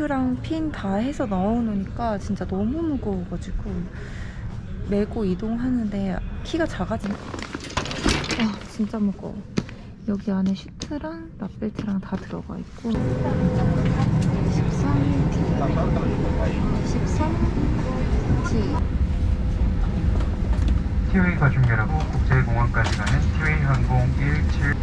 벨트랑 핀 다 해서 넣어놓으니까 진짜 너무 무거워가지고 메고 이동하는데 키가 작아지네. 와 진짜 무거워. 여기 안에 시트랑 납벨트랑 다 들어가 있고 13T 티웨이 가중 여러분, 국제공항까지 가는 티웨이 항공 17